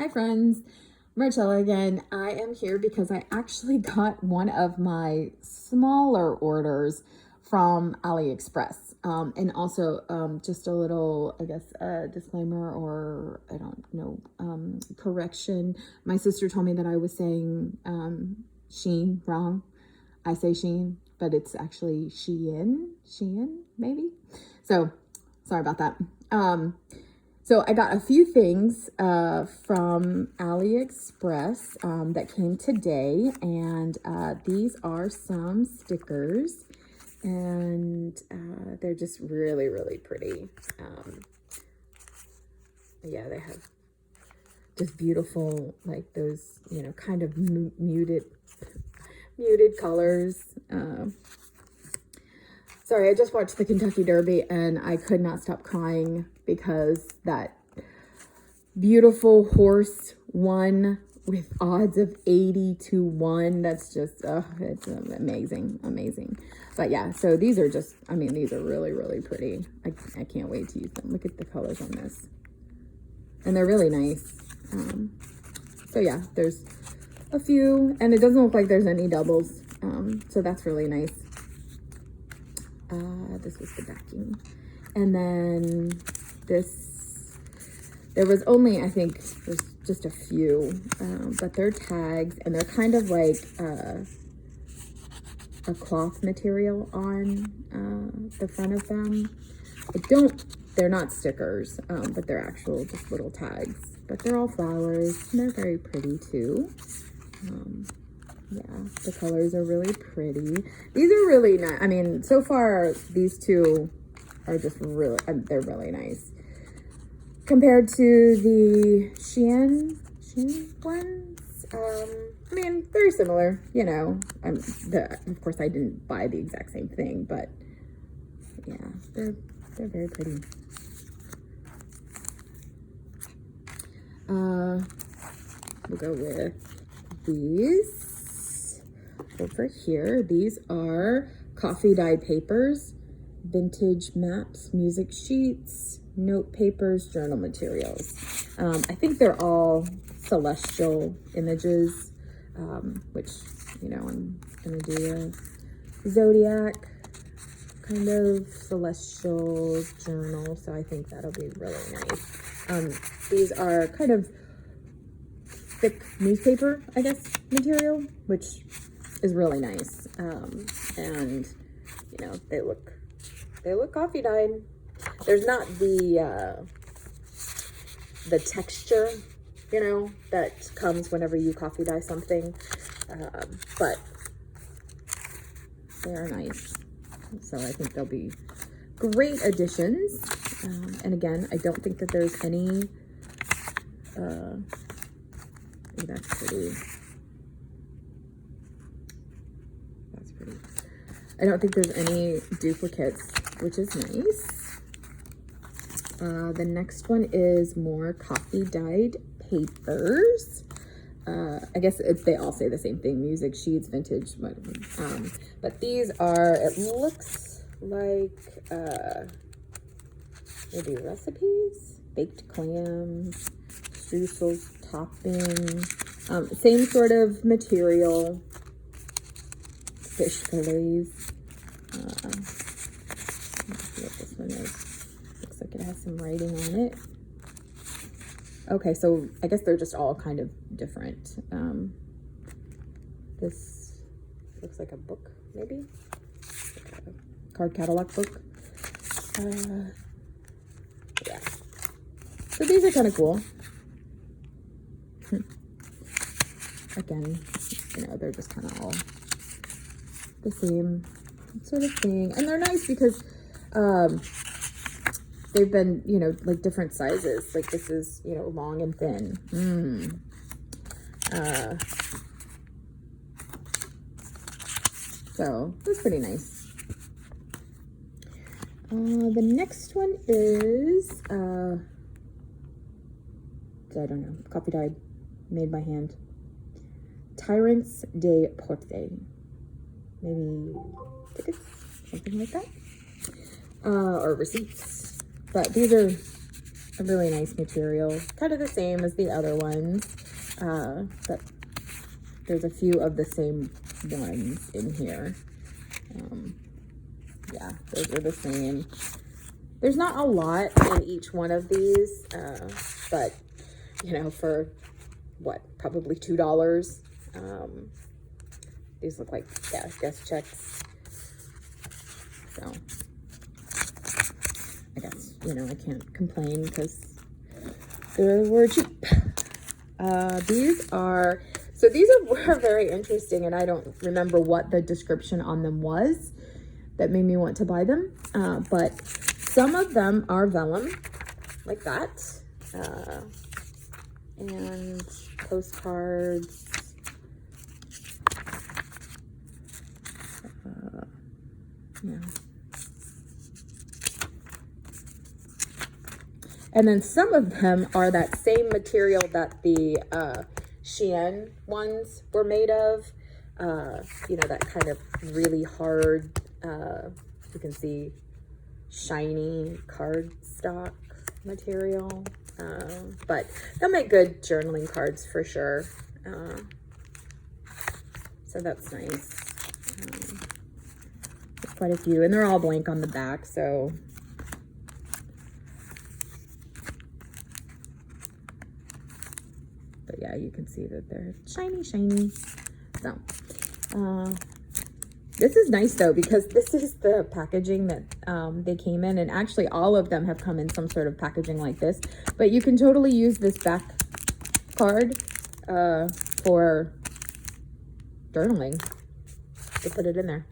Hi friends, Marcella again. I am here because I actually got one of my smaller orders from AliExpress. And also just a little, I guess, disclaimer or I don't know, correction. My sister told me that I was saying Shein wrong. I say Shein, but it's actually Shein, maybe. So sorry about that. So I got a few things from AliExpress that came today, and these are some stickers, and they're just really, really pretty. Yeah, they have just beautiful, like those, you know, kind of muted colors. Sorry, I just watched the Kentucky Derby and I could not stop crying because that beautiful horse won with odds of 80-1. That's just, it's amazing. But yeah, so these are just, I mean, these are really, really pretty. I can't wait to use them. Look at the colors on this. And they're really nice. So yeah, there's a few, and it doesn't look like there's any doubles. So that's really nice. This was the backing. And then this, there was only, I think, there's just a few, but they're tags, and they're kind of like a cloth material on the front of them. They're not stickers, but they're actual just little tags. But they're all flowers, and they're very pretty too. Yeah, the colors are really pretty. These are really nice. I mean, so far, these two are just really, they're really nice. Compared to the Shein ones, I mean, very similar, you know. Of course, I didn't buy the exact same thing, but yeah, they're very pretty. We'll go with these. Over here, these are coffee dyed papers, vintage maps, music sheets, note papers, journal materials. I think they're all celestial images, which, you know, I'm gonna do a zodiac kind of celestial journal, so I think that'll be really nice. These are kind of thick newspaper, I guess, material, which is really nice. And you know, they look coffee dyed. There's not the texture, you know, that comes whenever you coffee dye something, but they are nice. So I think they'll be great additions. And again, I don't think that there's any oh, that's pretty. I don't think there's any duplicates, which is nice. The next one is more coffee dyed papers. I guess they all say the same thing, music sheets, vintage, whatever. But these are, it looks like maybe recipes, baked clams, streusels, topping, same sort of material, fish fillets. Let's see what this one is. Looks like it has some writing on it. Okay, so I guess they're just all kind of different. This looks like a book, maybe? Like a card catalog book. Yeah. So these are kind of cool. Again, you know, they're just kind of all the same sort of thing. And they're nice because they've been, you know, like different sizes. Like this is, you know, long and thin. So that's pretty nice. The next one is, I don't know, coffee dyed, made by hand. Tyrants de Porte. Maybe tickets, something like that. Or receipts. But these are a really nice material, kind of the same as the other ones, but there's a few of the same ones in here. Yeah, those are the same. There's not a lot in each one of these, but you know, for what, probably $2. These look like, yeah, guest checks. So I guess, you know, I can't complain because they were cheap. These are were very interesting, and I don't remember what the description on them was that made me want to buy them. But some of them are vellum, like that. And postcards. Yeah. And then some of them are that same material that the Shein ones were made of. You know, that kind of really hard, you can see shiny cardstock material. But they'll make good journaling cards for sure. So that's nice. There's quite a few, and they're all blank on the back, so but yeah, you can see that they're shiny. So this is nice though, because this is the packaging that they came in, and actually all of them have come in some sort of packaging like this, but you can totally use this back card for journaling. To put it in there.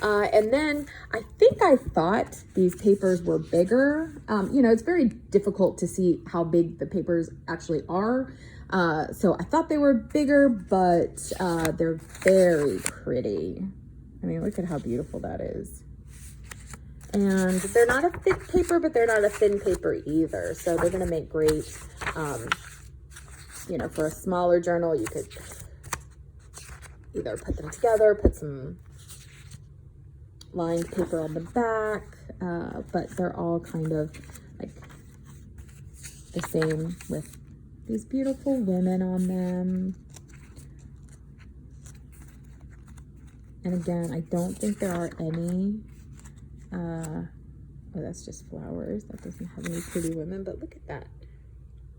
And then I think I thought these papers were bigger. You know, it's very difficult to see how big the papers actually are. So I thought they were bigger, but they're very pretty. I mean, look at how beautiful that is. And they're not a thick paper, but they're not a thin paper either. So they're going to make great, you know, for a smaller journal. You could either put them together, put some lined paper on the back, but they're all kind of like the same with these beautiful women on them. And again, I don't think there are any, oh, that's just flowers. That doesn't have any pretty women, but look at that.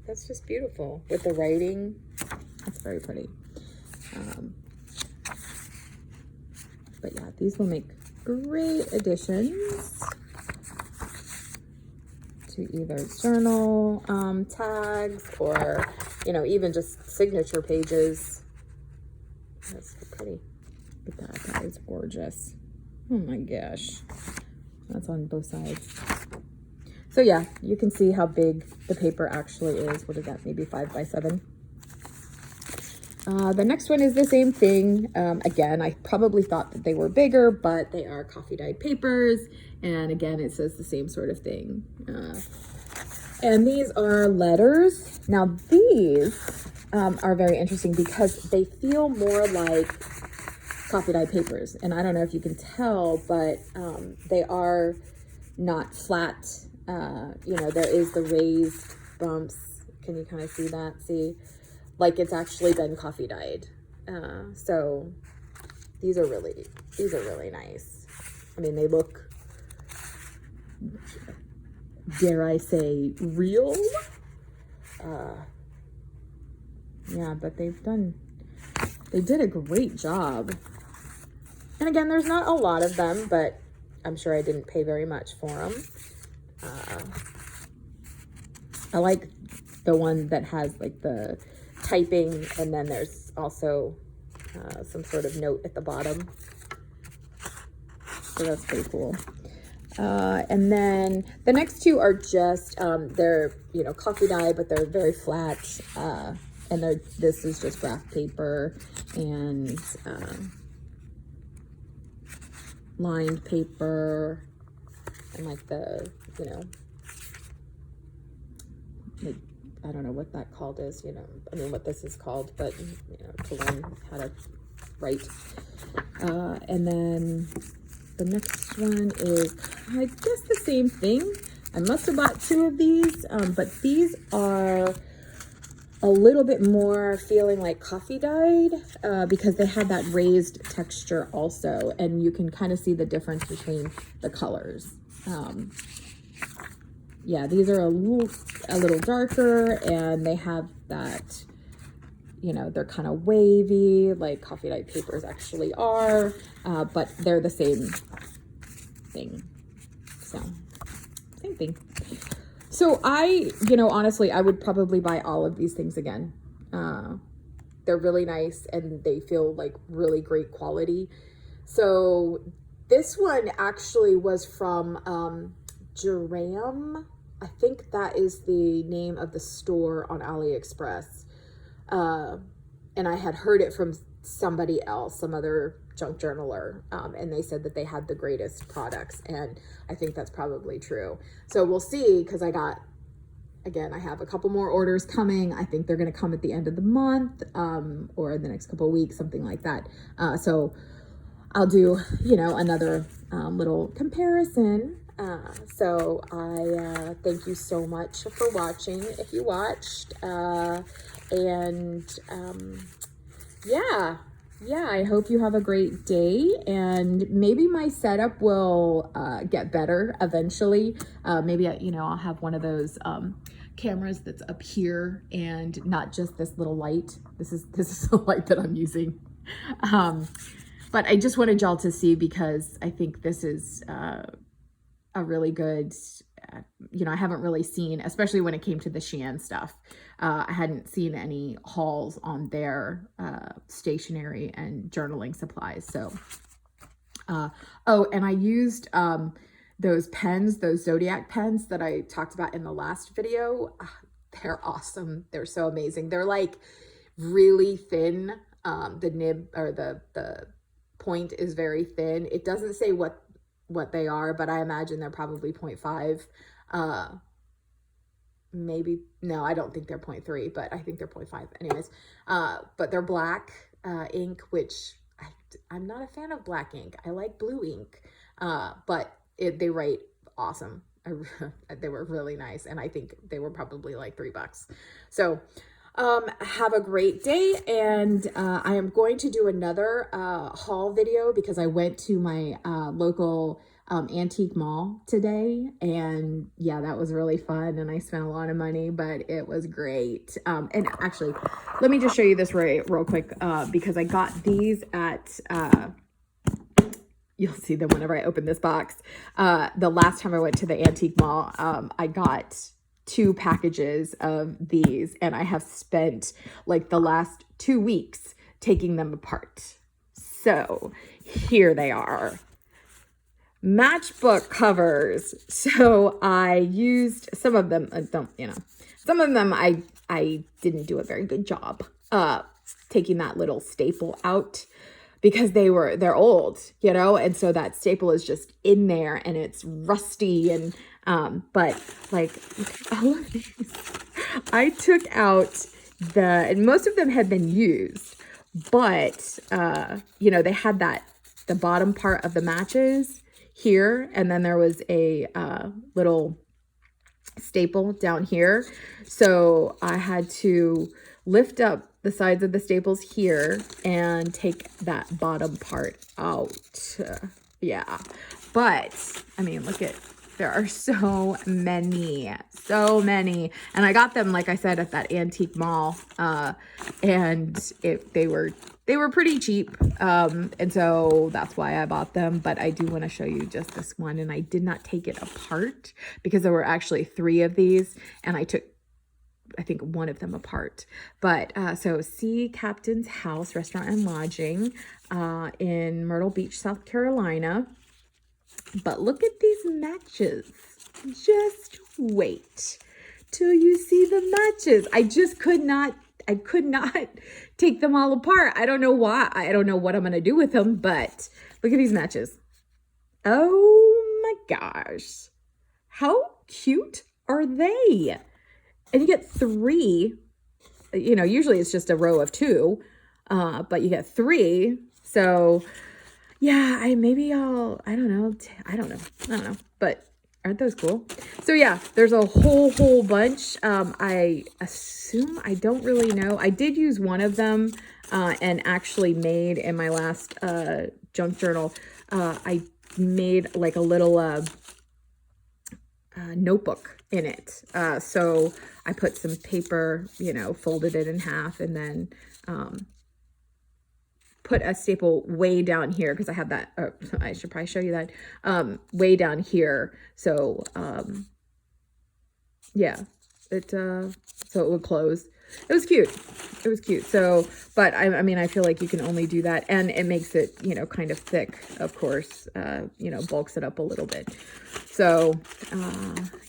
That's just beautiful with the writing. That's very pretty. But yeah, these will make great additions to either journal tags, or, you know, even just signature pages. That's so pretty. Look at that. That is gorgeous. Oh my gosh. That's on both sides. So yeah, you can see how big the paper actually is. What is that? Maybe 5 by 7. The next one is the same thing. Again, I probably thought that they were bigger, but they are coffee dyed papers. And again, it says the same sort of thing. And these are letters. Now these are very interesting because they feel more like coffee dyed papers. And I don't know if you can tell, but they are not flat. You know, there is the raised bumps. Can you kind of see that? See? Like it's actually been coffee dyed. So these are really nice. I mean, they look, dare I say, real. Yeah, but they did a great job. And again, there's not a lot of them, but I'm sure I didn't pay very much for them. I like the one that has like the typing, and then there's also some sort of note at the bottom. So that's pretty cool. And then the next two are just, they're, you know, coffee dye, but they're very flat. And this is just graph paper and lined paper, and like the, you know, like, I don't know what that called is, you know, I mean, what this is called, but, you know, to learn how to write. And then the next one is, I guess, the same thing, I must have bought 2 of these, but these are a little bit more feeling like coffee dyed because they have that raised texture also, and you can kind of see the difference between the colors. Yeah, these are a little darker, and they have that, you know, they're kind of wavy like coffee dyed papers actually are, but they're the same thing. So same thing. So you know, honestly, I would probably buy all of these things again. They're really nice and they feel like really great quality. So this one actually was from Jeram. I think that is the name of the store on AliExpress. And I had heard it from somebody else, some other junk journaler, and they said that they had the greatest products, and I think that's probably true. So we'll see, because I have a couple more orders coming. I think they're going to come at the end of the month, or in the next couple of weeks, something like that. So I'll do, you know, another little comparison. So I thank you so much for watching, if you watched, and yeah, I hope you have a great day, and maybe my setup will get better eventually. Maybe I'll have one of those cameras that's up here and not just this little light. This is the light that I'm using. But I just wanted y'all to see, because I think this is a really good, I haven't really seen, especially when it came to the Shein stuff, I hadn't seen any hauls on their stationery and journaling supplies. So, oh, and I used those pens, those Zodiac pens that I talked about in the last video. They're awesome. They're so amazing. They're like really thin. The nib, or the point, is very thin. It doesn't say what they are, but I imagine they're probably 0.5. Maybe, no, I don't think they're 0.3, but I think they're 0.5 anyways. But they're black ink, which I'm not a fan of black ink. I like blue ink, but they write awesome. They were really nice, and I think they were probably like $3. So have a great day, and I am going to do another haul video, because I went to my local antique mall today, and yeah, that was really fun, and I spent a lot of money, but it was great. And actually, let me just show you this real quick, because I got these at you'll see them whenever I open this box. The last time I went to the antique mall, I got 2 packages of these, and I have spent like the last 2 weeks taking them apart. So here they are. Matchbook covers. So I used some of them, some of them I didn't do a very good job taking that little staple out, because they're old, and so that staple is just in there and it's rusty, and but like all of these, I took out and most of them had been used, but they had the bottom part of the matches here, and then there was a little staple down here. So I had to lift up the sides of the staples here and take that bottom part out. Yeah, but I mean, there are so many, and I got them, like I said, at that antique mall, and they were pretty cheap, and so that's why I bought them. But I do want to show you just this one, and I did not take it apart, because there were actually 3 of these, and I took, I think, 1 of them apart. But so Sea Captain's House Restaurant and Lodging in Myrtle Beach, South Carolina. But look at these matches. Just wait till you see the matches. I could not take them all apart. I don't know why. I don't know what I'm going to do with them, but look at these matches. Oh my gosh. How cute are they? And you get 3, usually it's just a row of 2, but you get 3. So yeah, I don't know. But Aren't those cool? So yeah, there's a whole bunch. I assume, I don't really know. I did use one of them and actually made in my last junk journal, I made like a little notebook in it. So I put some paper, you know, folded it in half, and then put a staple way down here because I have that. I should probably show you that way down here. So yeah, it so it would close. It was cute. It was cute. So, but I mean, I feel like you can only do that, and it makes it, you know, kind of thick, of course, you know, bulks it up a little bit. So,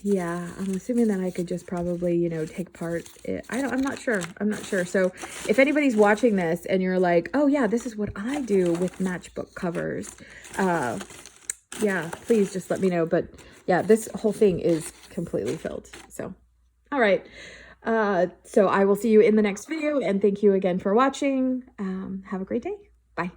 yeah, I'm assuming that I could just probably, you know, take part. I'm not sure. I'm not sure. So if anybody's watching this and you're like, oh yeah, this is what I do with matchbook covers, yeah, please just let me know. But yeah, this whole thing is completely filled. So, all right. So I will see you in the next video, and thank you again for watching. Have a great day. Bye.